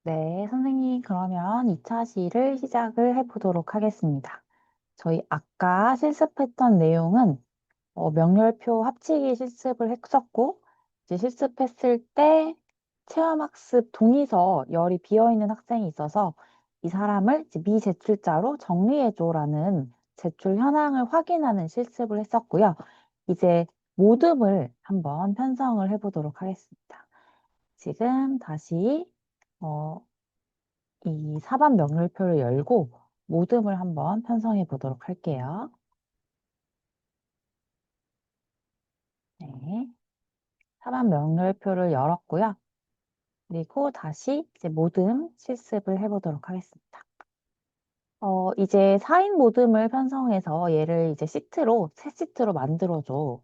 네, 선생님, 그러면 2차 시를 시작을 해보도록 하겠습니다. 저희 아까 실습했던 내용은 명렬표 합치기 실습을 했었고, 이제 실습했을 때 체험학습 동의서 열이 비어있는 학생이 있어서 이 사람을 이제 미제출자로 정리해줘라는 제출 현황을 확인하는 실습을 했었고요. 이제 모듬을 한번 편성을 해보도록 하겠습니다. 지금 다시 어, 이 사반 명률표를 열고 모듬을 한번 편성해 보도록 할게요. 네. 사반 명률표를 열었고요. 그리고 다시 이제 모듬 실습을 해보도록 하겠습니다. 이제 4인 모듬을 편성해서 얘를 이제 시트로, 새 시트로 만들어줘.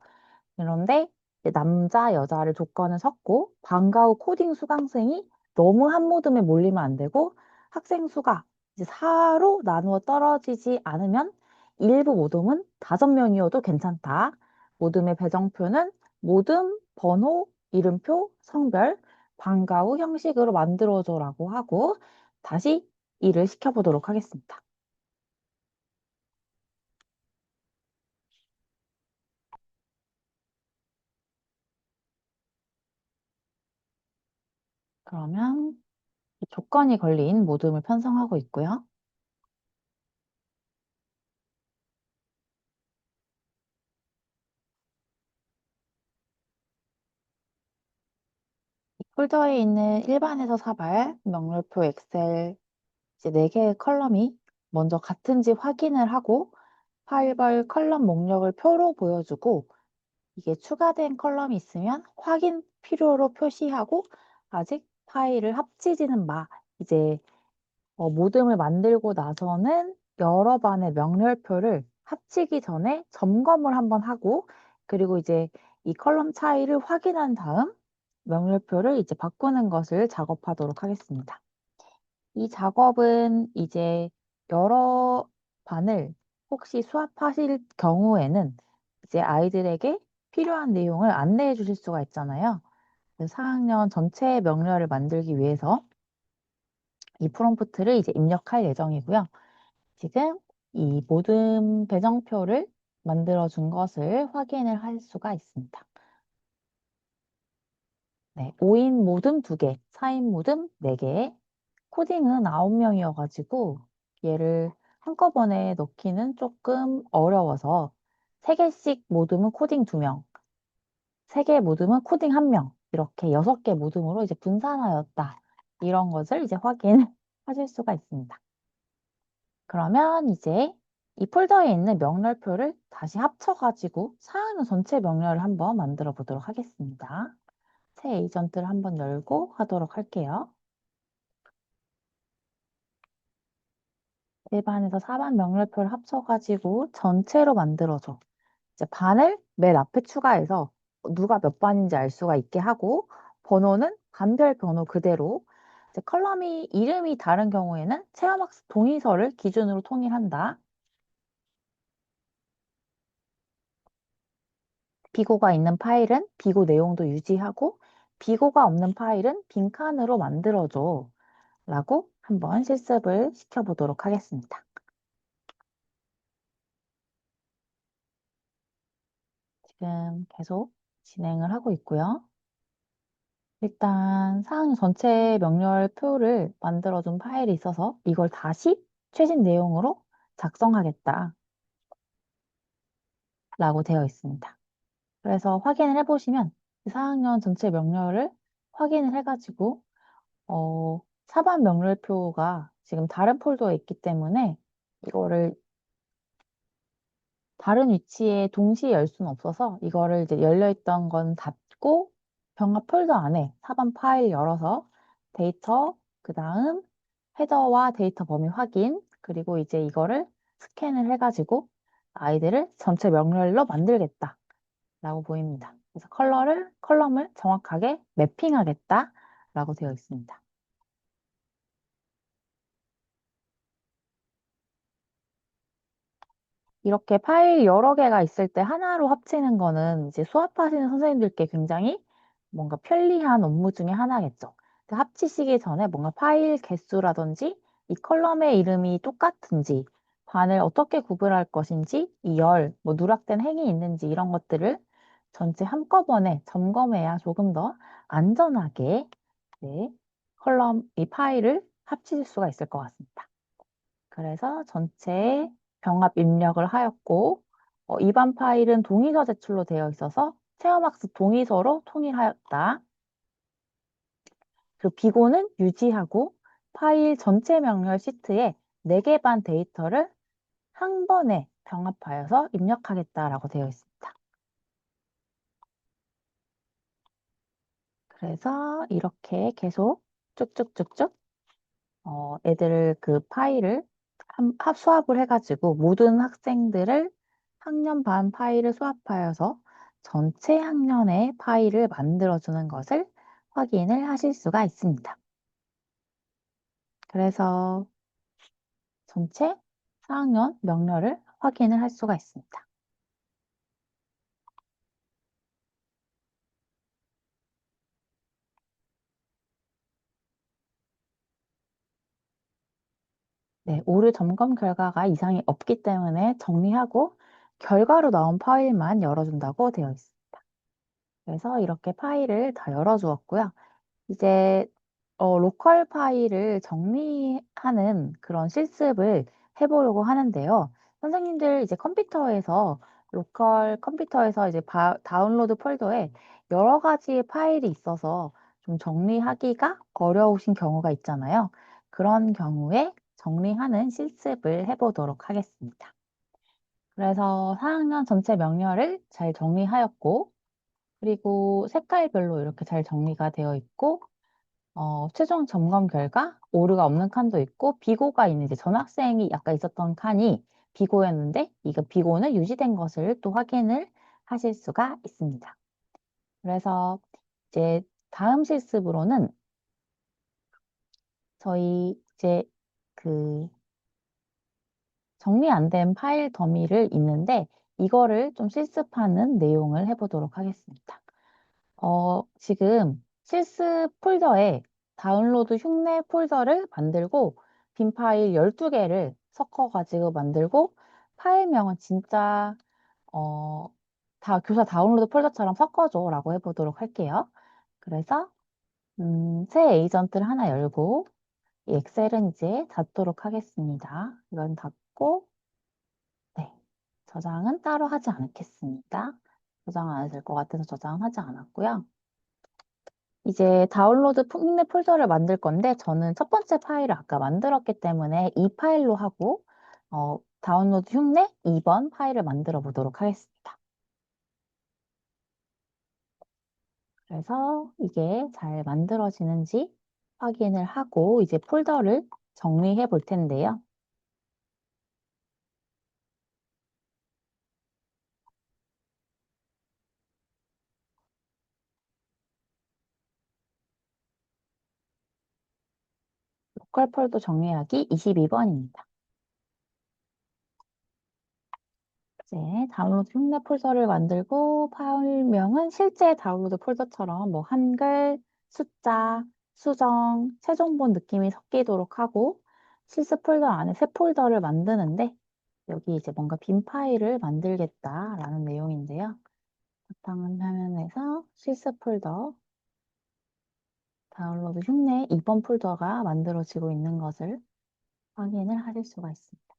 그런데 이제 남자, 여자를 조건을 섞고 방과 후 코딩 수강생이 너무 한 모듬에 몰리면 안 되고 학생 수가 이제 4로 나누어 떨어지지 않으면 일부 모듬은 5명이어도 괜찮다. 모듬의 배정표는 모듬, 번호, 이름표, 성별, 방과 후 형식으로 만들어줘라고 하고 다시 일을 시켜보도록 하겠습니다. 그러면 조건이 걸린 모듬을 편성하고 있고요. 폴더에 있는 일반에서 사발, 명료표 엑셀 이제 4개의 컬럼이 먼저 같은지 확인을 하고 파일별 컬럼 목록을 표로 보여주고 이게 추가된 컬럼이 있으면 확인 필요로 표시하고 아직 파일을 합치지는 마. 이제 모듬을 만들고 나서는 여러 반의 명렬표를 합치기 전에 점검을 한번 하고 그리고 이제 이 컬럼 차이를 확인한 다음 명렬표를 이제 바꾸는 것을 작업하도록 하겠습니다. 이 작업은 이제 여러 반을 혹시 수합하실 경우에는 이제 아이들에게 필요한 내용을 안내해 주실 수가 있잖아요. 4학년 전체 명렬을 만들기 위해서 이 프롬프트를 이제 입력할 예정이고요. 지금 이 모든 배정표를 만들어 준 것을 확인을 할 수가 있습니다. 네, 5인 모듬 2개, 4인 모듬 4개, 코딩은 9명이어가지고 얘를 한꺼번에 넣기는 조금 어려워서 3개씩 모듬은 코딩 2명, 3개 모듬은 코딩 1명, 이렇게 6개 모듬으로 이제 분산하였다. 이런 것을 이제 확인하실 수가 있습니다. 그러면 이제 이 폴더에 있는 명렬표를 다시 합쳐가지고 사용하는 전체 명렬을 한번 만들어 보도록 하겠습니다. 새 에이전트를 한번 열고 하도록 할게요. 1반에서 4반 명렬표를 합쳐가지고 전체로 만들어줘. 이제 반을 맨 앞에 추가해서 누가 몇 반인지 알 수가 있게 하고 번호는 반별 번호 그대로 이제 컬럼이 이름이 다른 경우에는 체험학습 동의서를 기준으로 통일한다. 비고가 있는 파일은 비고 내용도 유지하고 비고가 없는 파일은 빈칸으로 만들어줘 라고 한번 실습을 시켜보도록 하겠습니다. 지금 계속 진행을 하고 있고요. 일단 사항 전체 명렬표를 만들어준 파일이 있어서 이걸 다시 최신 내용으로 작성하겠다 라고 되어 있습니다. 그래서 확인을 해보시면 4학년 전체 명렬을 확인을 해가지고 사반 명률표가 지금 다른 폴더에 있기 때문에 이거를 다른 위치에 동시에 열 수는 없어서 이거를 이제 열려있던 건 닫고 병합 폴더 안에 사반 파일 열어서 데이터, 그 다음 헤더와 데이터 범위 확인, 그리고 이제 이거를 스캔을 해가지고 아이들을 전체 명렬로 만들겠다 라고 보입니다. 그래서 컬럼을 정확하게 매핑하겠다 라고 되어 있습니다. 이렇게 파일 여러 개가 있을 때 하나로 합치는 거는 이제 수업하시는 선생님들께 굉장히 뭔가 편리한 업무 중에 하나겠죠. 근데 합치시기 전에 뭔가 파일 개수라든지 이 컬럼의 이름이 똑같은지, 반을 어떻게 구분할 것인지, 이 열, 뭐 누락된 행이 있는지 이런 것들을 전체 한꺼번에 점검해야 조금 더 안전하게 네, 이 파일을 합칠 수가 있을 것 같습니다. 그래서 전체 병합 입력을 하였고, 입안 파일은 동의서 제출로 되어 있어서 체험학습 동의서로 통일하였다. 그리고 비고는 유지하고 파일 전체 명렬 시트에 4개 반 데이터를 한 번에 병합하여서 입력하겠다라고 되어 있습니다. 그래서 이렇게 계속 쭉쭉쭉쭉 애들 그 파일을 수합을 해가지고 모든 학생들을 학년 반 파일을 수합하여서 전체 학년의 파일을 만들어주는 것을 확인을 하실 수가 있습니다. 그래서 전체 4학년 명렬을 확인을 할 수가 있습니다. 네, 오류 점검 결과가 이상이 없기 때문에 정리하고 결과로 나온 파일만 열어준다고 되어 있습니다. 그래서 이렇게 파일을 다 열어주었고요. 이제 로컬 파일을 정리하는 그런 실습을 해보려고 하는데요. 선생님들 이제 로컬 컴퓨터에서 이제 다운로드 폴더에 여러 가지 파일이 있어서 좀 정리하기가 어려우신 경우가 있잖아요. 그런 경우에 정리하는 실습을 해보도록 하겠습니다. 그래서 4학년 전체 명렬을 잘 정리하였고, 그리고 색깔별로 이렇게 잘 정리가 되어 있고, 최종 점검 결과 오류가 없는 칸도 있고 비고가 있는 이제 전학생이 약간 있었던 칸이 비고였는데 이거 비고는 유지된 것을 또 확인을 하실 수가 있습니다. 그래서 이제 다음 실습으로는 저희 이제 그 정리 안 된 파일 더미를 있는데 이거를 좀 실습하는 내용을 해보도록 하겠습니다. 지금 실습 폴더에 다운로드 흉내 폴더를 만들고 빈 파일 12개를 섞어가지고 만들고 파일명은 진짜 교사 다운로드 폴더처럼 섞어줘 라고 해보도록 할게요. 그래서 새 에이전트를 하나 열고 이 엑셀은 이제 닫도록 하겠습니다. 이건 닫고 네, 저장은 따로 하지 않겠습니다. 저장은 안 해도 될 것 같아서 저장은 하지 않았고요. 이제 다운로드 흉내 폴더를 만들 건데 저는 첫 번째 파일을 아까 만들었기 때문에 이 파일로 하고 다운로드 흉내 2번 파일을 만들어 보도록 하겠습니다. 그래서 이게 잘 만들어지는지 확인을 하고 이제 폴더를 정리해 볼 텐데요. 로컬 폴더 정리하기 22번입니다. 이제 다운로드 흉내 폴더를 만들고 파일명은 실제 다운로드 폴더처럼 뭐 한글, 숫자, 수정, 최종본 느낌이 섞이도록 하고 실습 폴더 안에 새 폴더를 만드는데 여기 이제 뭔가 빈 파일을 만들겠다라는 내용인데요. 바탕 화면에서 실습 폴더 다운로드 흉내 2번 폴더가 만들어지고 있는 것을 확인을 하실 수가 있습니다.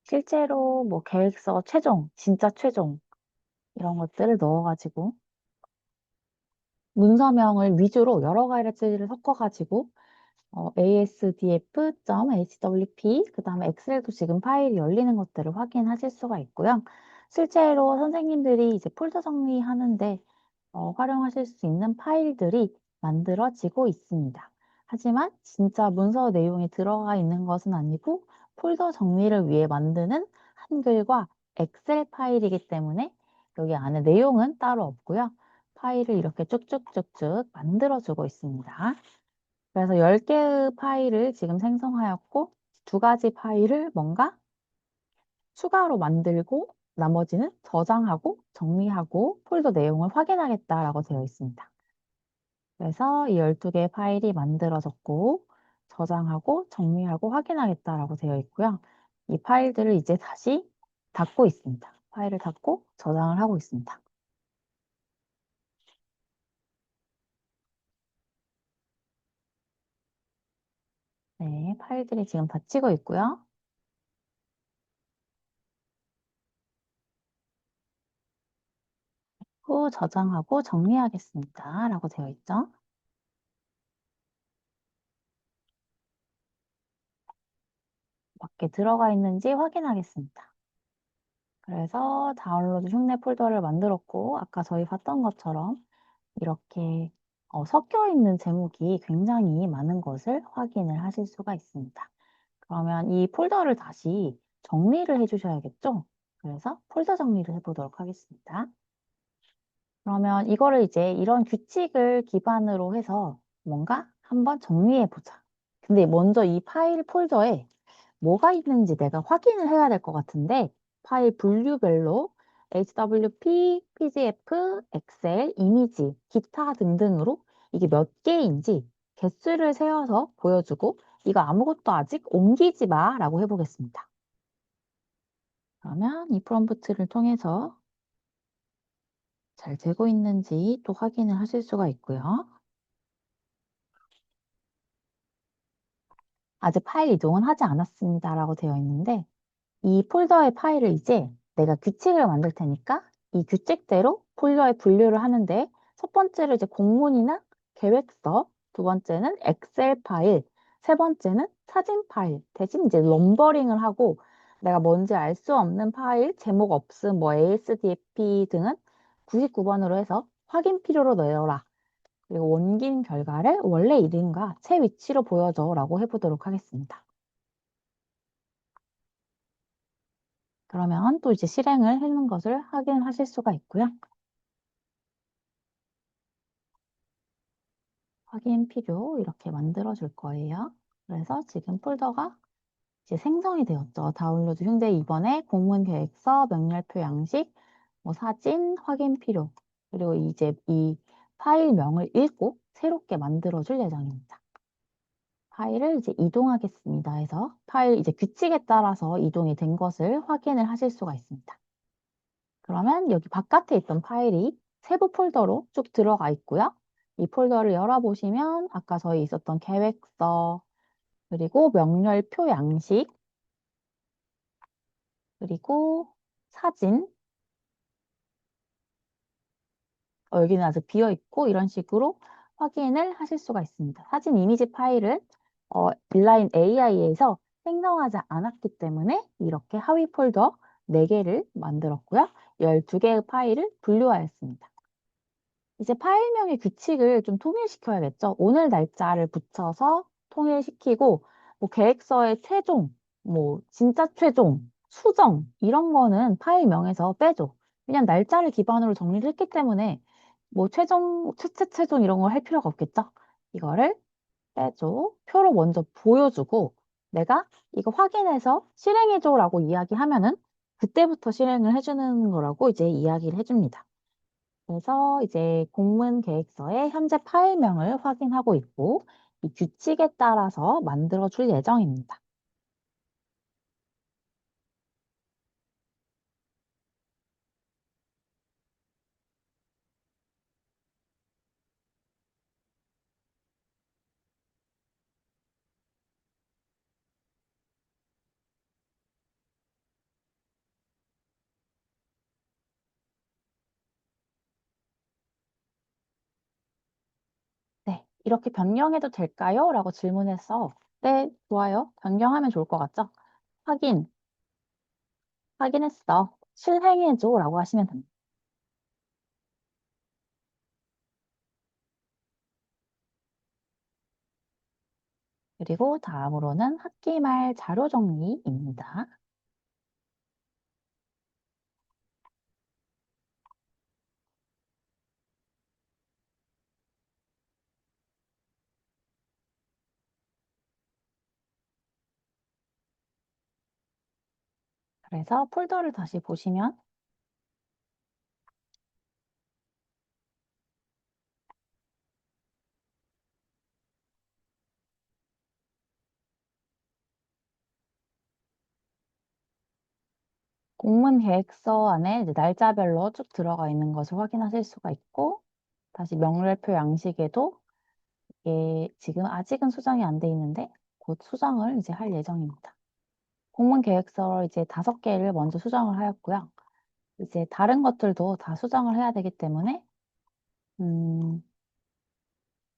실제로 뭐 계획서 최종, 진짜 최종 이런 것들을 넣어가지고 문서명을 위주로 여러 가지를 섞어가지고 asdf.hwp 그 다음에 엑셀도 지금 파일이 열리는 것들을 확인하실 수가 있고요. 실제로 선생님들이 이제 폴더 정리하는데 활용하실 수 있는 파일들이 만들어지고 있습니다. 하지만 진짜 문서 내용이 들어가 있는 것은 아니고 폴더 정리를 위해 만드는 한글과 엑셀 파일이기 때문에 여기 안에 내용은 따로 없고요. 파일을 이렇게 쭉쭉쭉쭉 만들어주고 있습니다. 그래서 10개의 파일을 지금 생성하였고, 두 가지 파일을 뭔가 추가로 만들고, 나머지는 저장하고, 정리하고, 폴더 내용을 확인하겠다라고 되어 있습니다. 그래서 이 12개의 파일이 만들어졌고, 저장하고, 정리하고, 확인하겠다라고 되어 있고요. 이 파일들을 이제 다시 닫고 있습니다. 파일을 닫고 저장을 하고 있습니다. 네, 파일들이 지금 닫히고 있고요. 후 저장하고 정리하겠습니다. 라고 되어 있죠. 밖에 들어가 있는지 확인하겠습니다. 그래서 다운로드 흉내 폴더를 만들었고, 아까 저희 봤던 것처럼 이렇게 섞여 있는 제목이 굉장히 많은 것을 확인을 하실 수가 있습니다. 그러면 이 폴더를 다시 정리를 해주셔야겠죠? 그래서 폴더 정리를 해보도록 하겠습니다. 그러면 이거를 이제 이런 규칙을 기반으로 해서 뭔가 한번 정리해 보자. 근데 먼저 이 파일 폴더에 뭐가 있는지 내가 확인을 해야 될 것 같은데 파일 분류별로 HWP, PDF, 엑셀, 이미지, 기타 등등으로 이게 몇 개인지 개수를 세어서 보여주고 이거 아무것도 아직 옮기지 마 라고 해보겠습니다. 그러면 이 프롬프트를 통해서 잘 되고 있는지 또 확인을 하실 수가 있고요. 아직 파일 이동은 하지 않았습니다 라고 되어 있는데 이 폴더의 파일을 이제 내가 규칙을 만들 테니까 이 규칙대로 폴더에 분류를 하는데 첫 번째로 이제 공문이나 계획서, 두 번째는 엑셀 파일, 세 번째는 사진 파일 대신 이제 넘버링을 하고 내가 뭔지 알 수 없는 파일, 제목 없음, 뭐 ASDF 등은 99번으로 해서 확인 필요로 넣어라. 그리고 원긴 결과를 원래 이름과 새 위치로 보여줘 라고 해보도록 하겠습니다. 그러면 또 이제 실행을 해놓은 것을 확인하실 수가 있고요. 확인 필요 이렇게 만들어 줄 거예요. 그래서 지금 폴더가 이제 생성이 되었죠. 다운로드 흉내 이번에 공문 계획서, 명렬표 양식, 뭐 사진, 확인 필요. 그리고 이제 이 파일명을 읽고 새롭게 만들어 줄 예정입니다. 파일을 이제 이동하겠습니다 해서 파일 이제 규칙에 따라서 이동이 된 것을 확인을 하실 수가 있습니다. 그러면 여기 바깥에 있던 파일이 세부 폴더로 쭉 들어가 있고요. 이 폴더를 열어보시면 아까 저희 있었던 계획서, 그리고 명렬표 양식, 그리고 사진, 여기는 아직 비어 있고 이런 식으로 확인을 하실 수가 있습니다. 사진 이미지 파일은 인라인 AI에서 생성하지 않았기 때문에 이렇게 하위 폴더 4개를 만들었고요. 12개의 파일을 분류하였습니다. 이제 파일명의 규칙을 좀 통일시켜야겠죠. 오늘 날짜를 붙여서 통일시키고, 뭐 계획서의 최종, 뭐 진짜 최종, 수정, 이런 거는 파일명에서 빼줘. 그냥 날짜를 기반으로 정리를 했기 때문에 뭐 최종, 최종 이런 거 할 필요가 없겠죠. 이거를 빼줘. 표로 먼저 보여주고, 내가 이거 확인해서 실행해줘라고 이야기하면은 그때부터 실행을 해주는 거라고 이제 이야기를 해줍니다. 그래서 이제 공문 계획서의 현재 파일명을 확인하고 있고 이 규칙에 따라서 만들어 줄 예정입니다. 네, 이렇게 변경해도 될까요? 라고 질문해서 네, 좋아요. 변경하면 좋을 것 같죠? 확인, 확인했어. 실행해줘 라고 하시면 됩니다. 그리고 다음으로는 학기 말 자료 정리입니다. 그래서 폴더를 다시 보시면 공문 계획서 안에 이제 날짜별로 쭉 들어가 있는 것을 확인하실 수가 있고, 다시 명렬표 양식에도 이게 지금 아직은 수정이 안 돼 있는데 곧 수정을 이제 할 예정입니다. 공문 계획서 이제 5개를 먼저 수정을 하였고요. 이제 다른 것들도 다 수정을 해야 되기 때문에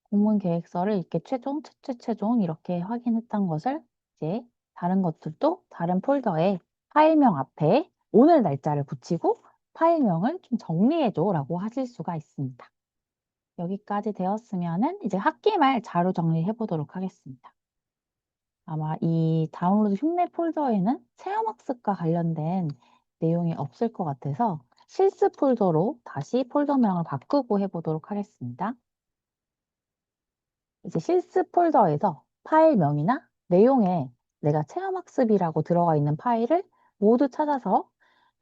공문 계획서를 이렇게 최종 이렇게 확인했던 것을 이제 다른 것들도 다른 폴더에 파일명 앞에 오늘 날짜를 붙이고 파일명을 좀 정리해줘라고 하실 수가 있습니다. 여기까지 되었으면은 이제 학기 말 자료 정리해 보도록 하겠습니다. 아마 이 다운로드 흉내 폴더에는 체험학습과 관련된 내용이 없을 것 같아서 실습 폴더로 다시 폴더명을 바꾸고 해보도록 하겠습니다. 이제 실습 폴더에서 파일명이나 내용에 내가 체험학습이라고 들어가 있는 파일을 모두 찾아서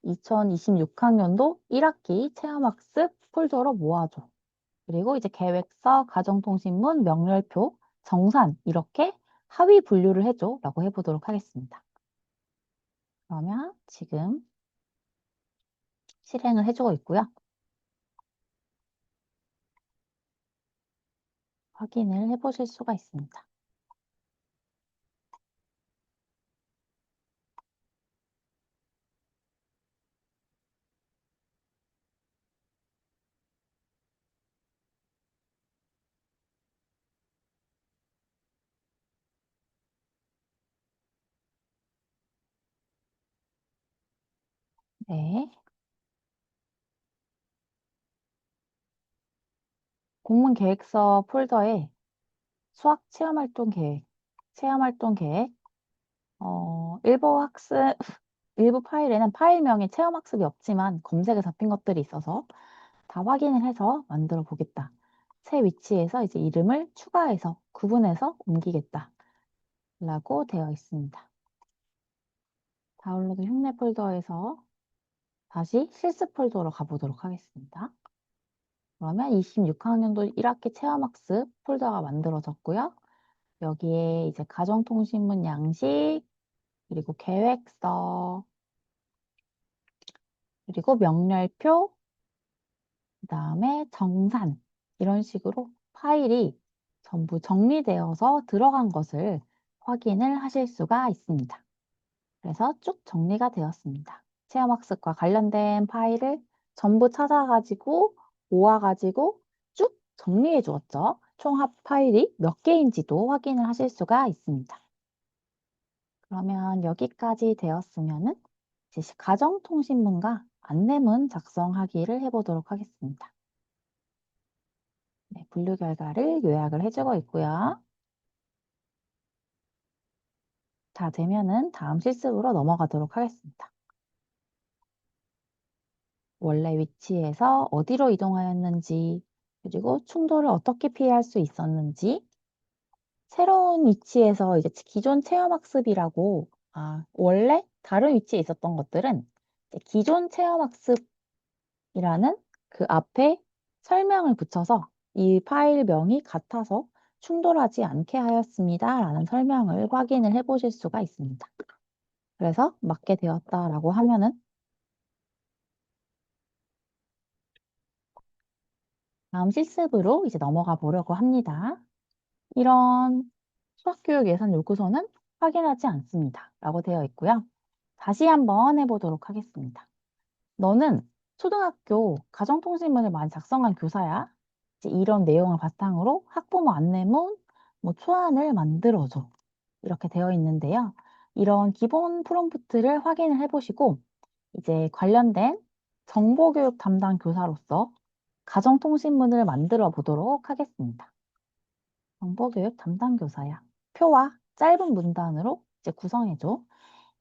2026학년도 1학기 체험학습 폴더로 모아줘. 그리고 이제 계획서, 가정통신문, 명렬표, 정산 이렇게 하위 분류를 해줘 라고 해보도록 하겠습니다. 그러면 지금 실행을 해주고 있고요. 확인을 해보실 수가 있습니다. 네. 공문 계획서 폴더에 수학 체험활동 계획, 체험활동 계획, 일부 학습, 일부 파일에는 파일명에 체험학습이 없지만 검색에 잡힌 것들이 있어서 다 확인을 해서 만들어 보겠다. 새 위치에서 이제 이름을 추가해서 구분해서 옮기겠다. 라고 되어 있습니다. 다운로드 흉내 폴더에서 다시 실습 폴더로 가보도록 하겠습니다. 그러면 26학년도 1학기 체험학습 폴더가 만들어졌고요. 여기에 이제 가정통신문 양식, 그리고 계획서, 그리고 명렬표, 그 다음에 정산, 이런 식으로 파일이 전부 정리되어서 들어간 것을 확인을 하실 수가 있습니다. 그래서 쭉 정리가 되었습니다. 체험학습과 관련된 파일을 전부 찾아가지고 모아가지고 쭉 정리해 주었죠. 총합 파일이 몇 개인지도 확인을 하실 수가 있습니다. 그러면 여기까지 되었으면은 이제 가정통신문과 안내문 작성하기를 해보도록 하겠습니다. 네, 분류 결과를 요약을 해주고 있고요. 다 되면은 다음 실습으로 넘어가도록 하겠습니다. 원래 위치에서 어디로 이동하였는지, 그리고 충돌을 어떻게 피할 수 있었는지, 새로운 위치에서 이제 기존 체험학습이라고, 원래 다른 위치에 있었던 것들은 기존 체험학습이라는 그 앞에 설명을 붙여서 이 파일명이 같아서 충돌하지 않게 하였습니다. 라는 설명을 확인을 해 보실 수가 있습니다. 그래서 맞게 되었다라고 하면은 다음 실습으로 이제 넘어가 보려고 합니다. 이런 수학교육 예산 요구서는 확인하지 않습니다. 라고 되어 있고요. 다시 한번 해보도록 하겠습니다. 너는 초등학교 가정통신문을 많이 작성한 교사야. 이제 이런 내용을 바탕으로 학부모 안내문, 뭐 초안을 만들어줘. 이렇게 되어 있는데요. 이런 기본 프롬프트를 확인을 해보시고 이제 관련된 정보교육 담당 교사로서 가정통신문을 만들어 보도록 하겠습니다. 정보교육 담당 교사야. 표와 짧은 문단으로 이제 구성해줘.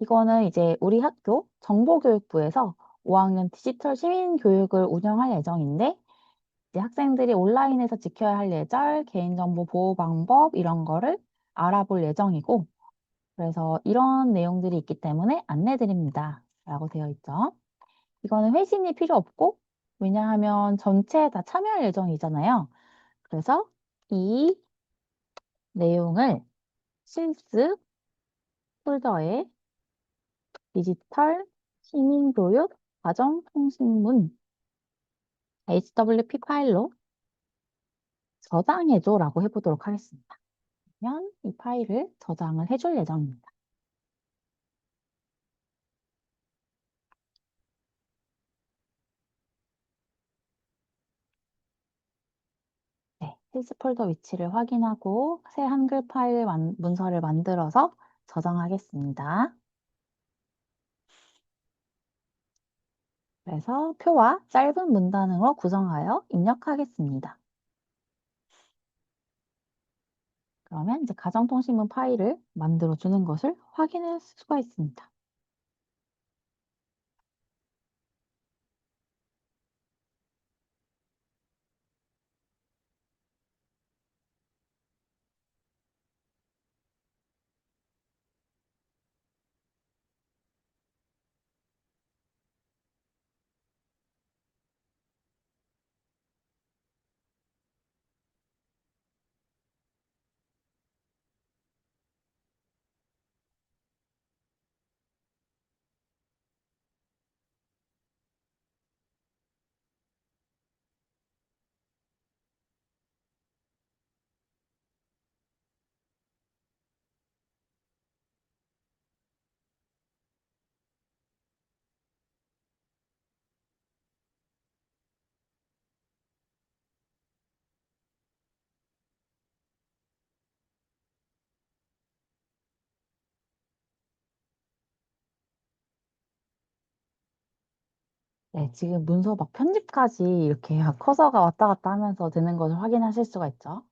이거는 이제 우리 학교 정보교육부에서 5학년 디지털 시민교육을 운영할 예정인데, 이제 학생들이 온라인에서 지켜야 할 예절, 개인정보 보호 방법 이런 거를 알아볼 예정이고, 그래서 이런 내용들이 있기 때문에 안내드립니다. 라고 되어 있죠. 이거는 회신이 필요 없고, 왜냐하면 전체에 다 참여할 예정이잖아요. 그래서 이 내용을 실습 폴더에 디지털 시민교육 가정통신문 HWP 파일로 저장해줘라고 해보도록 하겠습니다. 그러면 이 파일을 저장을 해줄 예정입니다. 네, 필수 폴더 위치를 확인하고 새 한글 파일 문서를 만들어서 저장하겠습니다. 그래서 표와 짧은 문단으로 구성하여 입력하겠습니다. 그러면 이제 가정통신문 파일을 만들어주는 것을 확인할 수가 있습니다. 네, 지금 문서 막 편집까지 이렇게 커서가 왔다 갔다 하면서 되는 것을 확인하실 수가 있죠.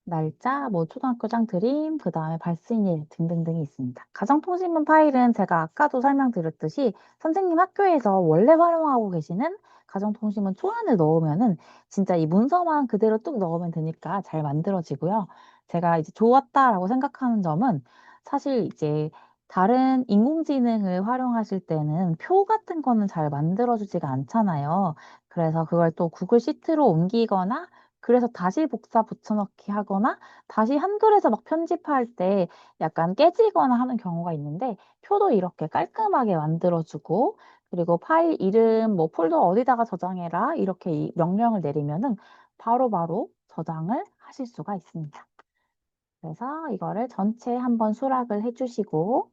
날짜, 뭐 초등학교장 드림, 그 다음에 발생일 등등등이 있습니다. 가정통신문 파일은 제가 아까도 설명드렸듯이 선생님 학교에서 원래 활용하고 계시는 가정통신문 초안을 넣으면은 진짜 이 문서만 그대로 뚝 넣으면 되니까 잘 만들어지고요. 제가 이제 좋았다라고 생각하는 점은 사실 이제 다른 인공지능을 활용하실 때는 표 같은 거는 잘 만들어주지가 않잖아요. 그래서 그걸 또 구글 시트로 옮기거나 그래서 다시 복사 붙여넣기 하거나 다시 한글에서 막 편집할 때 약간 깨지거나 하는 경우가 있는데 표도 이렇게 깔끔하게 만들어주고 그리고 파일 이름 뭐 폴더 어디다가 저장해라 이렇게 이 명령을 내리면은 바로바로 저장을 하실 수가 있습니다. 그래서 이거를 전체 한번 수락을 해주시고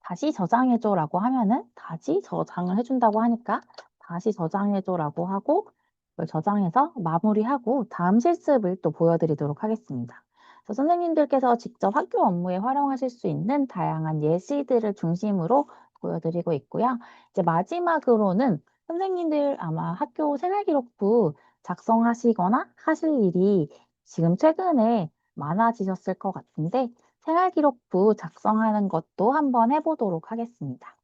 다시 저장해줘라고 하면은 다시 저장을 해준다고 하니까 다시 저장해줘라고 하고 그걸 저장해서 마무리하고 다음 실습을 또 보여드리도록 하겠습니다. 그래서 선생님들께서 직접 학교 업무에 활용하실 수 있는 다양한 예시들을 중심으로 보여드리고 있고요. 이제 마지막으로는 선생님들 아마 학교 생활기록부 작성하시거나 하실 일이 지금 최근에 많아지셨을 것 같은데 생활기록부 작성하는 것도 한번 해보도록 하겠습니다.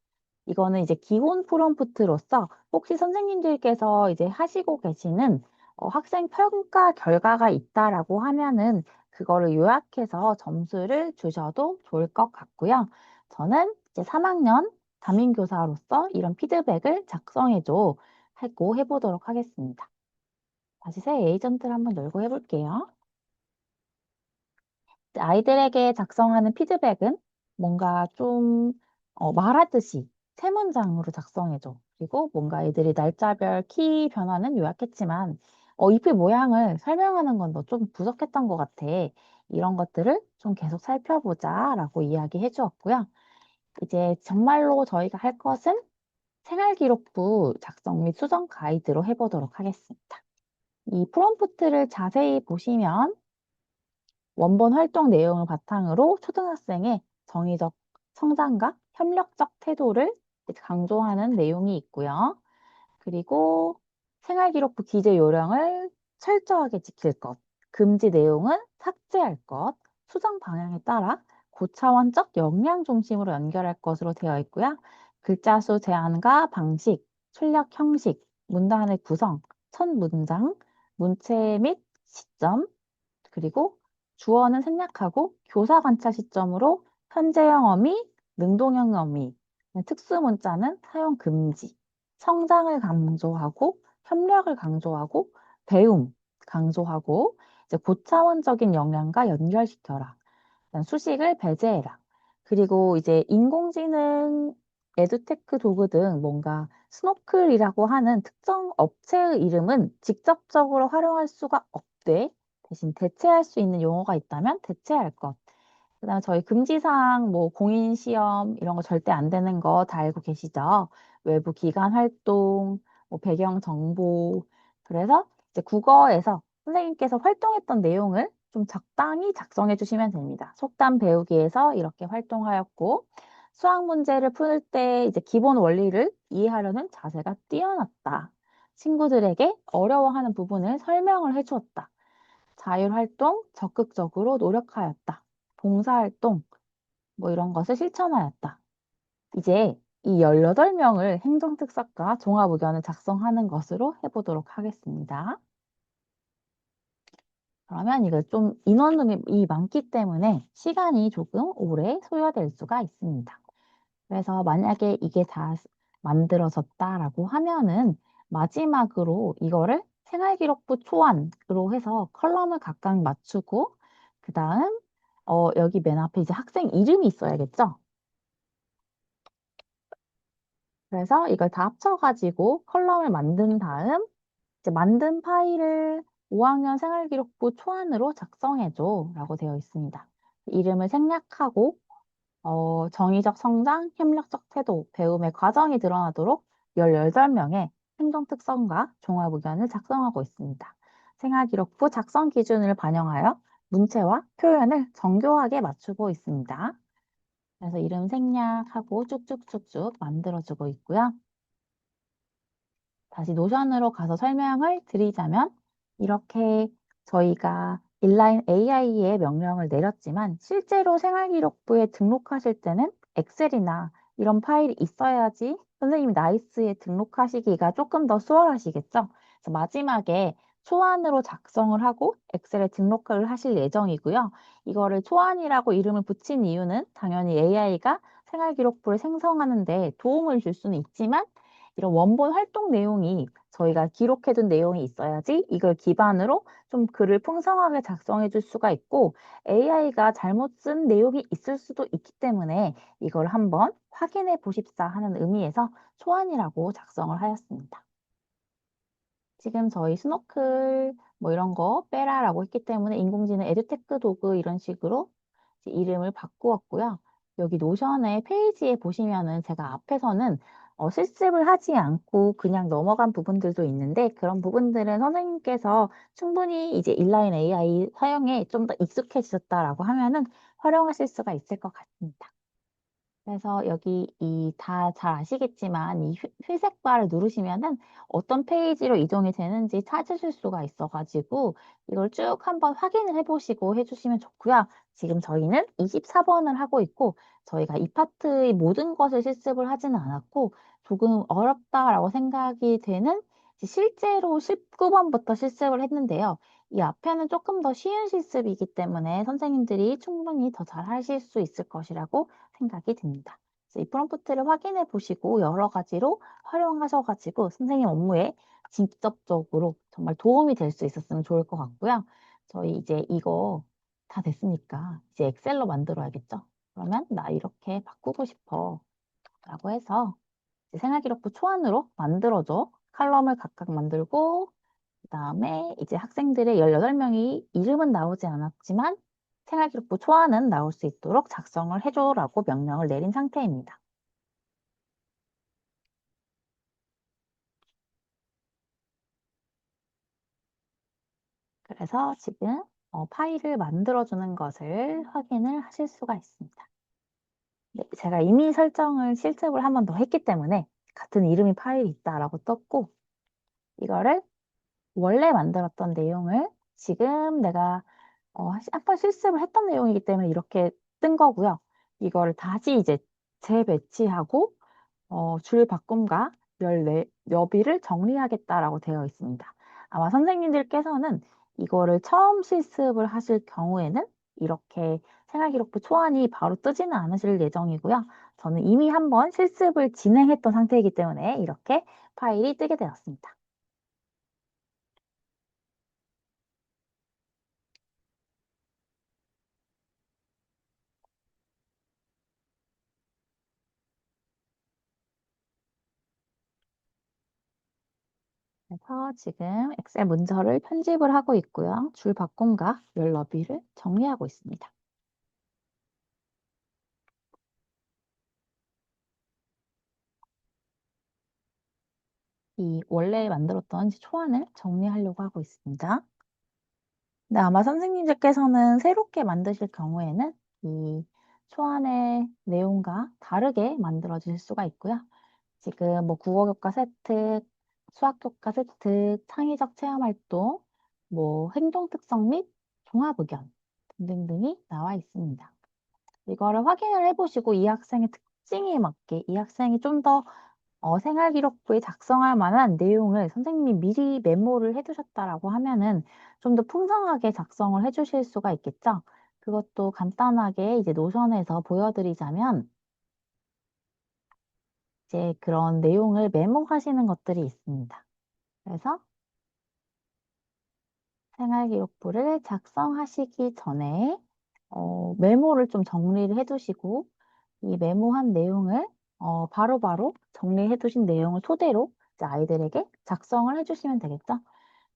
이거는 이제 기본 프롬프트로서 혹시 선생님들께서 이제 하시고 계시는 학생 평가 결과가 있다라고 하면은 그거를 요약해서 점수를 주셔도 좋을 것 같고요. 저는 이제 3학년 담임교사로서 이런 피드백을 작성해줘 하고 해보도록 하겠습니다. 다시 새 에이전트를 한번 열고 해볼게요. 아이들에게 작성하는 피드백은 뭔가 좀 말하듯이 세 문장으로 작성해줘. 그리고 뭔가 애들이 날짜별 키 변화는 요약했지만 잎의 모양을 설명하는 건 너 좀 부족했던 것 같아. 이런 것들을 좀 계속 살펴보자 라고 이야기해 주었고요. 이제 정말로 저희가 할 것은 생활기록부 작성 및 수정 가이드로 해보도록 하겠습니다. 이 프롬프트를 자세히 보시면 원본 활동 내용을 바탕으로 초등학생의 정의적 성장과 협력적 태도를 강조하는 내용이 있고요. 그리고 생활기록부 기재 요령을 철저하게 지킬 것, 금지 내용은 삭제할 것, 수정 방향에 따라 고차원적 역량 중심으로 연결할 것으로 되어 있고요. 글자 수 제한과 방식, 출력 형식, 문단의 구성, 첫 문장, 문체 및 시점, 그리고 주어는 생략하고 교사 관찰 시점으로 현재형 어미, 능동형 어미, 특수 문자는 사용 금지, 성장을 강조하고 협력을 강조하고 배움 강조하고 이제 고차원적인 역량과 연결시켜라. 수식을 배제해라. 그리고 이제 인공지능 에듀테크 도구 등 뭔가 스노클이라고 하는 특정 업체의 이름은 직접적으로 활용할 수가 없대. 대신 대체할 수 있는 용어가 있다면 대체할 것. 그다음에 저희 금지사항 뭐 공인 시험 이런 거 절대 안 되는 거 다 알고 계시죠? 외부 기관 활동, 뭐 배경 정보. 그래서 이제 국어에서 선생님께서 활동했던 내용을 좀 적당히 작성해 주시면 됩니다. 속담 배우기에서 이렇게 활동하였고 수학 문제를 풀 때 이제 기본 원리를 이해하려는 자세가 뛰어났다. 친구들에게 어려워하는 부분을 설명을 해주었다. 자율활동, 적극적으로 노력하였다. 봉사활동, 뭐 이런 것을 실천하였다. 이제 이 18명을 행정특삭과 종합의견을 작성하는 것으로 해보도록 하겠습니다. 그러면 이거 좀 인원이 많기 때문에 시간이 조금 오래 소요될 수가 있습니다. 그래서 만약에 이게 다 만들어졌다라고 하면은 마지막으로 이거를 생활기록부 초안으로 해서 컬럼을 각각 맞추고 그 다음 여기 맨 앞에 이제 학생 이름이 있어야겠죠? 그래서 이걸 다 합쳐가지고 컬럼을 만든 다음 이제 만든 파일을 5학년 생활기록부 초안으로 작성해줘 라고 되어 있습니다. 이름을 생략하고 정의적 성장, 협력적 태도, 배움의 과정이 드러나도록 18명의 행동특성과 종합의견을 작성하고 있습니다. 생활기록부 작성 기준을 반영하여 문체와 표현을 정교하게 맞추고 있습니다. 그래서 이름 생략하고 쭉쭉쭉쭉 만들어주고 있고요. 다시 노션으로 가서 설명을 드리자면 이렇게 저희가 인라인 AI의 명령을 내렸지만 실제로 생활기록부에 등록하실 때는 엑셀이나 이런 파일이 있어야지 선생님이 나이스에 등록하시기가 조금 더 수월하시겠죠? 그래서 마지막에 초안으로 작성을 하고 엑셀에 등록을 하실 예정이고요. 이거를 초안이라고 이름을 붙인 이유는 당연히 AI가 생활기록부를 생성하는 데 도움을 줄 수는 있지만 이런 원본 활동 내용이 저희가 기록해둔 내용이 있어야지 이걸 기반으로 좀 글을 풍성하게 작성해 줄 수가 있고 AI가 잘못 쓴 내용이 있을 수도 있기 때문에 이걸 한번 확인해 보십사 하는 의미에서 초안이라고 작성을 하였습니다. 지금 저희 스노클 뭐 이런 거 빼라라고 했기 때문에 인공지능 에듀테크 도구 이런 식으로 이름을 바꾸었고요. 여기 노션의 페이지에 보시면은 제가 앞에서는 실습을 하지 않고 그냥 넘어간 부분들도 있는데 그런 부분들은 선생님께서 충분히 이제 인라인 AI 사용에 좀 더 익숙해지셨다라고 하면은 활용하실 수가 있을 것 같습니다. 그래서 여기 이 다 잘 아시겠지만 이 회색 바를 누르시면은 어떤 페이지로 이동이 되는지 찾으실 수가 있어가지고 이걸 쭉 한번 확인을 해보시고 해주시면 좋고요. 지금 저희는 24번을 하고 있고 저희가 이 파트의 모든 것을 실습을 하지는 않았고 조금 어렵다라고 생각이 되는 실제로 19번부터 실습을 했는데요. 이 앞에는 조금 더 쉬운 실습이기 때문에 선생님들이 충분히 더 잘 하실 수 있을 것이라고 생각이 듭니다. 그래서 이 프롬프트를 확인해 보시고 여러 가지로 활용하셔가지고 선생님 업무에 직접적으로 정말 도움이 될 수 있었으면 좋을 것 같고요. 저희 이제 이거 다 됐으니까 이제 엑셀로 만들어야겠죠. 그러면 나 이렇게 바꾸고 싶어 라고 해서 생활기록부 초안으로 만들어줘. 칼럼을 각각 만들고 그다음에 이제 학생들의 18명이 이름은 나오지 않았지만 생활기록부 초안은 나올 수 있도록 작성을 해줘라고 명령을 내린 상태입니다. 그래서 지금 파일을 만들어주는 것을 확인을 하실 수가 있습니다. 네, 제가 이미 설정을 실습을 한 번 더 했기 때문에 같은 이름의 파일이 있다라고 떴고 이거를 원래 만들었던 내용을 지금 내가 한번 실습을 했던 내용이기 때문에 이렇게 뜬 거고요. 이거를 다시 이제 재배치하고 줄 바꿈과 여비를 정리하겠다라고 되어 있습니다. 아마 선생님들께서는 이거를 처음 실습을 하실 경우에는 이렇게 생활기록부 초안이 바로 뜨지는 않으실 예정이고요. 저는 이미 한번 실습을 진행했던 상태이기 때문에 이렇게 파일이 뜨게 되었습니다. 그래서 지금 엑셀 문서를 편집을 하고 있고요. 줄 바꿈과 열 너비를 정리하고 있습니다. 이 원래 만들었던 초안을 정리하려고 하고 있습니다. 근데 아마 선생님들께서는 새롭게 만드실 경우에는 이 초안의 내용과 다르게 만들어 주실 수가 있고요. 지금 뭐 국어교과 세트, 수학교과 세트, 창의적 체험활동, 뭐 행동특성 및 종합의견 등등등이 나와 있습니다. 이거를 확인을 해보시고 이 학생의 특징에 맞게 이 학생이 좀 더 생활기록부에 작성할 만한 내용을 선생님이 미리 메모를 해두셨다라고 하면은 좀 더 풍성하게 작성을 해주실 수가 있겠죠. 그것도 간단하게 이제 노션에서 보여드리자면 이제 그런 내용을 메모하시는 것들이 있습니다. 그래서 생활기록부를 작성하시기 전에 메모를 좀 정리를 해두시고 이 메모한 내용을 바로바로 정리해 두신 내용을 토대로 이제 아이들에게 작성을 해주시면 되겠죠.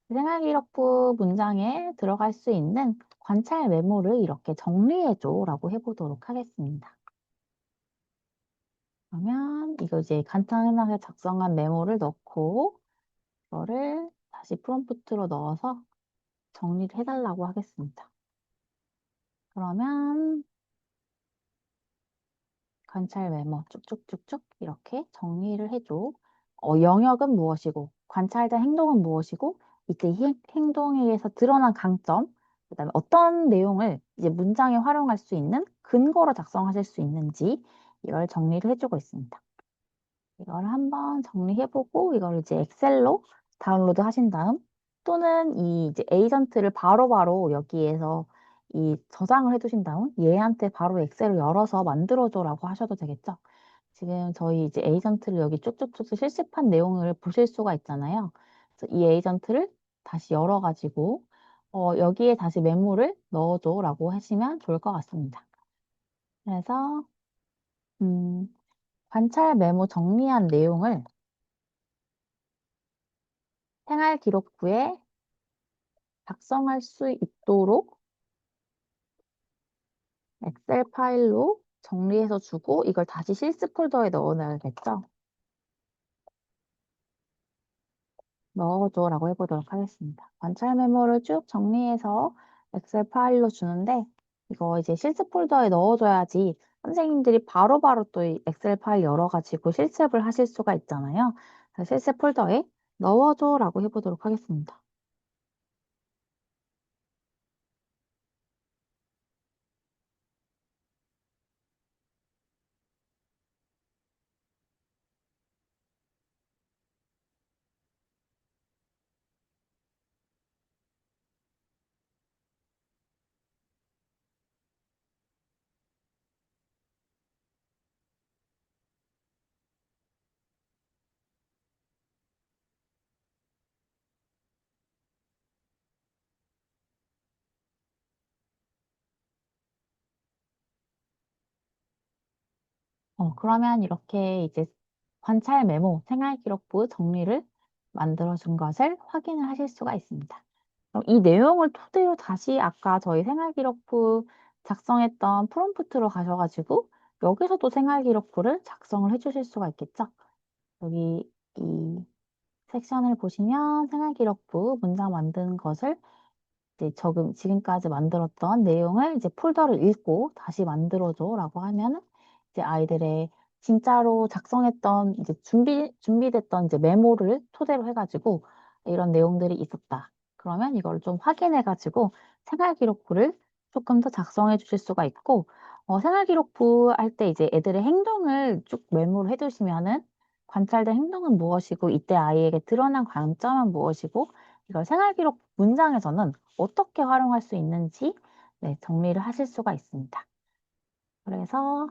생활기록부 문장에 들어갈 수 있는 관찰 메모를 이렇게 정리해줘 라고 해보도록 하겠습니다. 그러면 이거 이제 간단하게 작성한 메모를 넣고 이거를 다시 프롬프트로 넣어서 정리를 해달라고 하겠습니다. 그러면 관찰 메모 쭉쭉쭉쭉 이렇게 정리를 해줘. 영역은 무엇이고, 관찰된 행동은 무엇이고, 이때 이 행동에 의해서 드러난 강점, 그다음에 어떤 내용을 이제 문장에 활용할 수 있는 근거로 작성하실 수 있는지 이걸 정리를 해주고 있습니다. 이걸 한번 정리해보고 이걸 이제 엑셀로 다운로드 하신 다음 또는 이 이제 에이전트를 바로바로 여기에서 이 저장을 해두신 다음 얘한테 바로 엑셀을 열어서 만들어줘라고 하셔도 되겠죠. 지금 저희 이제 에이전트를 여기 쭉쭉쭉 실습한 내용을 보실 수가 있잖아요. 그래서 이 에이전트를 다시 열어가지고 여기에 다시 메모를 넣어줘라고 하시면 좋을 것 같습니다. 그래서 음, 관찰 메모 정리한 내용을 생활 기록부에 작성할 수 있도록 엑셀 파일로 정리해서 주고 이걸 다시 실습 폴더에 넣어놔야겠죠? 넣어줘라고 해보도록 하겠습니다. 관찰 메모를 쭉 정리해서 엑셀 파일로 주는데 이거 이제 실습 폴더에 넣어줘야지 선생님들이 바로바로 또 이 엑셀 파일 열어가지고 실습을 하실 수가 있잖아요. 그래서 실습 폴더에 넣어줘라고 해보도록 하겠습니다. 그러면 이렇게 이제 관찰 메모, 생활기록부 정리를 만들어준 것을 확인을 하실 수가 있습니다. 그럼 이 내용을 토대로 다시 아까 저희 생활기록부 작성했던 프롬프트로 가셔가지고 여기서도 생활기록부를 작성을 해주실 수가 있겠죠? 여기 이 섹션을 보시면 생활기록부 문장 만드는 것을 이제 지금까지 만들었던 내용을 이제 폴더를 읽고 다시 만들어줘라고 하면은 이제 아이들의 진짜로 작성했던 이제 준비됐던 이제 메모를 토대로 해가지고 이런 내용들이 있었다. 그러면 이걸 좀 확인해가지고 생활기록부를 조금 더 작성해 주실 수가 있고, 생활기록부 할 때 이제 애들의 행동을 쭉 메모를 해두시면은 관찰된 행동은 무엇이고, 이때 아이에게 드러난 관점은 무엇이고, 이걸 생활기록 문장에서는 어떻게 활용할 수 있는지 네, 정리를 하실 수가 있습니다. 그래서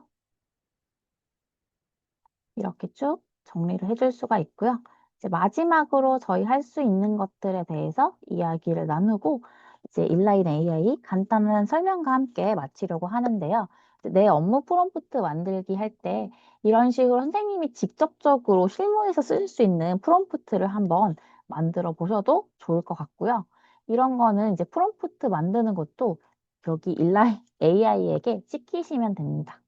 이렇게 쭉 정리를 해줄 수가 있고요. 이제 마지막으로 저희 할 수 있는 것들에 대해서 이야기를 나누고 이제 인라인 AI 간단한 설명과 함께 마치려고 하는데요. 내 업무 프롬프트 만들기 할 때 이런 식으로 선생님이 직접적으로 실무에서 쓸 수 있는 프롬프트를 한번 만들어 보셔도 좋을 것 같고요. 이런 거는 이제 프롬프트 만드는 것도 여기 인라인 AI에게 시키시면 됩니다.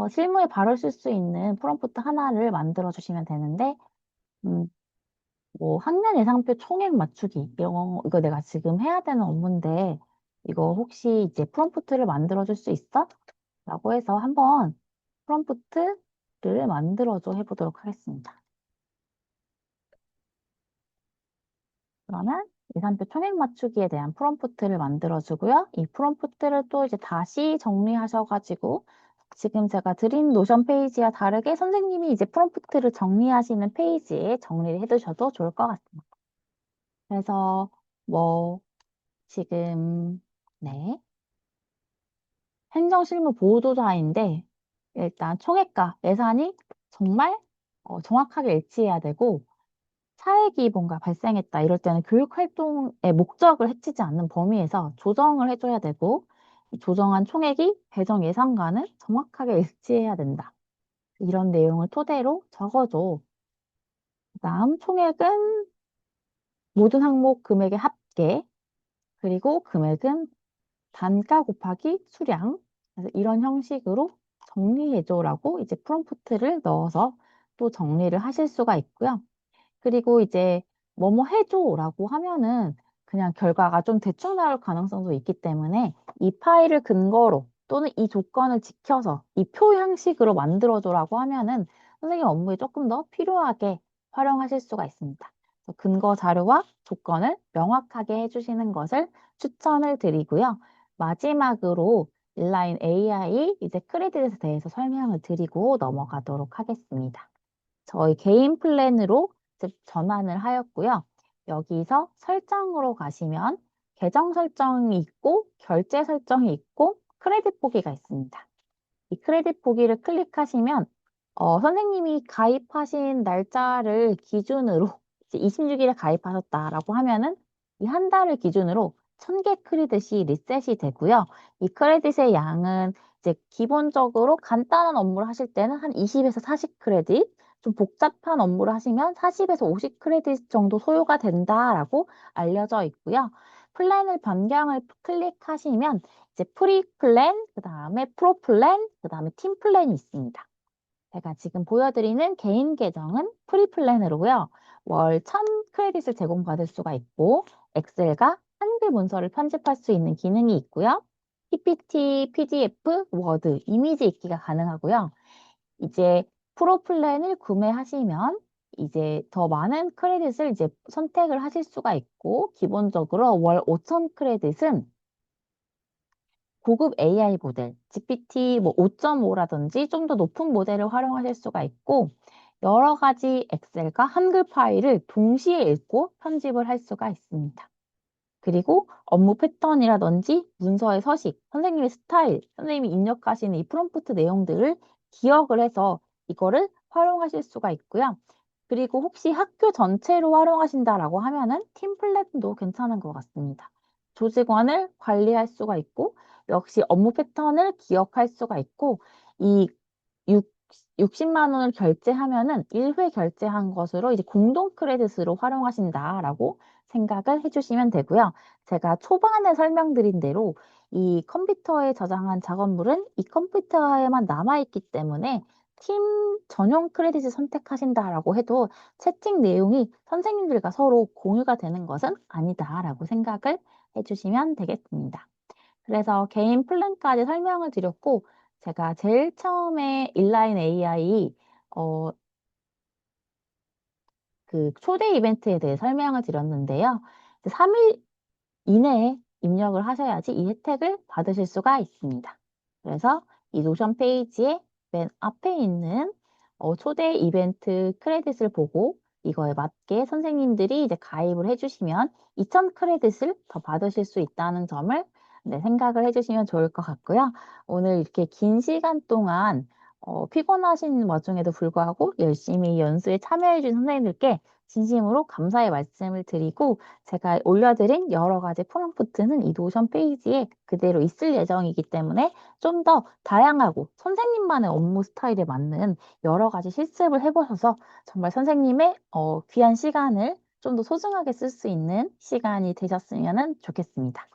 실무에 바로 쓸 수 있는 프롬프트 하나를 만들어 주시면 되는데, 음, 뭐, 학년 예상표 총액 맞추기, 이거 내가 지금 해야 되는 업무인데, 이거 혹시 이제 프롬프트를 만들어 줄 수 있어? 라고 해서 한번 프롬프트를 만들어줘 해보도록 하겠습니다. 그러면 예산표 총액 맞추기에 대한 프롬프트를 만들어주고요. 이 프롬프트를 또 이제 다시 정리하셔가지고 지금 제가 드린 노션 페이지와 다르게 선생님이 이제 프롬프트를 정리하시는 페이지에 정리를 해두셔도 좋을 것 같습니다. 그래서 뭐 지금 네 행정실무 보호조사인데 일단 총액과 예산이 정말 정확하게 일치해야 되고 사액이 뭔가 발생했다 이럴 때는 교육활동의 목적을 해치지 않는 범위에서 조정을 해줘야 되고 이 조정한 총액이 배정 예상과는 정확하게 일치해야 된다. 이런 내용을 토대로 적어줘. 그다음 총액은 모든 항목 금액의 합계 그리고 금액은 단가 곱하기 수량 그래서 이런 형식으로 정리해줘라고 이제 프롬프트를 넣어서 또 정리를 하실 수가 있고요. 그리고 이제 뭐뭐 해줘라고 하면은 그냥 결과가 좀 대충 나올 가능성도 있기 때문에 이 파일을 근거로 또는 이 조건을 지켜서 이 표 형식으로 만들어줘라고 하면은 선생님 업무에 조금 더 필요하게 활용하실 수가 있습니다. 그래서 근거 자료와 조건을 명확하게 해주시는 것을 추천을 드리고요. 마지막으로 인라인 AI 이제 크레딧에 대해서 설명을 드리고 넘어가도록 하겠습니다. 저희 개인 플랜으로 전환을 하였고요. 여기서 설정으로 가시면 계정 설정이 있고 결제 설정이 있고 크레딧 보기가 있습니다. 이 크레딧 보기를 클릭하시면 선생님이 가입하신 날짜를 기준으로 이제 26일에 가입하셨다라고 하면은 이 한 달을 기준으로 1000개 크레딧이 리셋이 되고요. 이 크레딧의 양은 이제 기본적으로 간단한 업무를 하실 때는 한 20에서 40 크레딧, 좀 복잡한 업무를 하시면 40에서 50 크레딧 정도 소요가 된다라고 알려져 있고요. 플랜을 변경을 클릭하시면 이제 프리 플랜, 그 다음에 프로 플랜, 그 다음에 팀 플랜이 있습니다. 제가 지금 보여드리는 개인 계정은 프리 플랜으로고요. 월 1000 크레딧을 제공받을 수가 있고 엑셀과 한글 문서를 편집할 수 있는 기능이 있고요. PPT, PDF, 워드, 이미지 읽기가 가능하고요. 이제 프로 플랜을 구매하시면 이제 더 많은 크레딧을 이제 선택을 하실 수가 있고 기본적으로 월 5000 크레딧은 고급 AI 모델, GPT 뭐 5.5라든지 좀 더 높은 모델을 활용하실 수가 있고 여러 가지 엑셀과 한글 파일을 동시에 읽고 편집을 할 수가 있습니다. 그리고 업무 패턴이라든지 문서의 서식, 선생님의 스타일, 선생님이 입력하시는 이 프롬프트 내용들을 기억을 해서 이거를 활용하실 수가 있고요. 그리고 혹시 학교 전체로 활용하신다라고 하면은 팀 플랜도 괜찮은 것 같습니다. 조직원을 관리할 수가 있고 역시 업무 패턴을 기억할 수가 있고 이 6, 60만 원을 결제하면은 1회 결제한 것으로 이제 공동 크레딧으로 활용하신다라고 생각을 해주시면 되고요. 제가 초반에 설명드린 대로 이 컴퓨터에 저장한 작업물은 이 컴퓨터에만 남아있기 때문에 팀 전용 크레딧을 선택하신다라고 해도 채팅 내용이 선생님들과 서로 공유가 되는 것은 아니다라고 생각을 해주시면 되겠습니다. 그래서 개인 플랜까지 설명을 드렸고 제가 제일 처음에 인라인 AI 그 그 초대 이벤트에 대해 설명을 드렸는데요. 3일 이내에 입력을 하셔야지 이 혜택을 받으실 수가 있습니다. 그래서 이 노션 페이지의 맨 앞에 있는 초대 이벤트 크레딧을 보고 이거에 맞게 선생님들이 이제 가입을 해주시면 2,000 크레딧을 더 받으실 수 있다는 점을 네, 생각을 해주시면 좋을 것 같고요. 오늘 이렇게 긴 시간 동안 피곤하신 와중에도 불구하고 열심히 연수에 참여해준 선생님들께 진심으로 감사의 말씀을 드리고 제가 올려드린 여러 가지 프롬프트는 이 노션 페이지에 그대로 있을 예정이기 때문에 좀 더 다양하고 선생님만의 업무 스타일에 맞는 여러 가지 실습을 해보셔서 정말 선생님의 귀한 시간을 좀 더 소중하게 쓸 수 있는 시간이 되셨으면 좋겠습니다.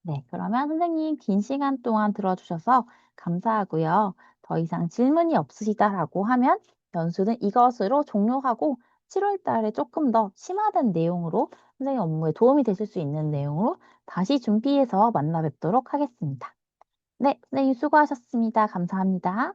네, 그러면 선생님 긴 시간 동안 들어주셔서 감사하고요. 더 이상 질문이 없으시다라고 하면 연수는 이것으로 종료하고 7월 달에 조금 더 심화된 내용으로 선생님 업무에 도움이 되실 수 있는 내용으로 다시 준비해서 만나 뵙도록 하겠습니다. 네, 선생님 수고하셨습니다. 감사합니다.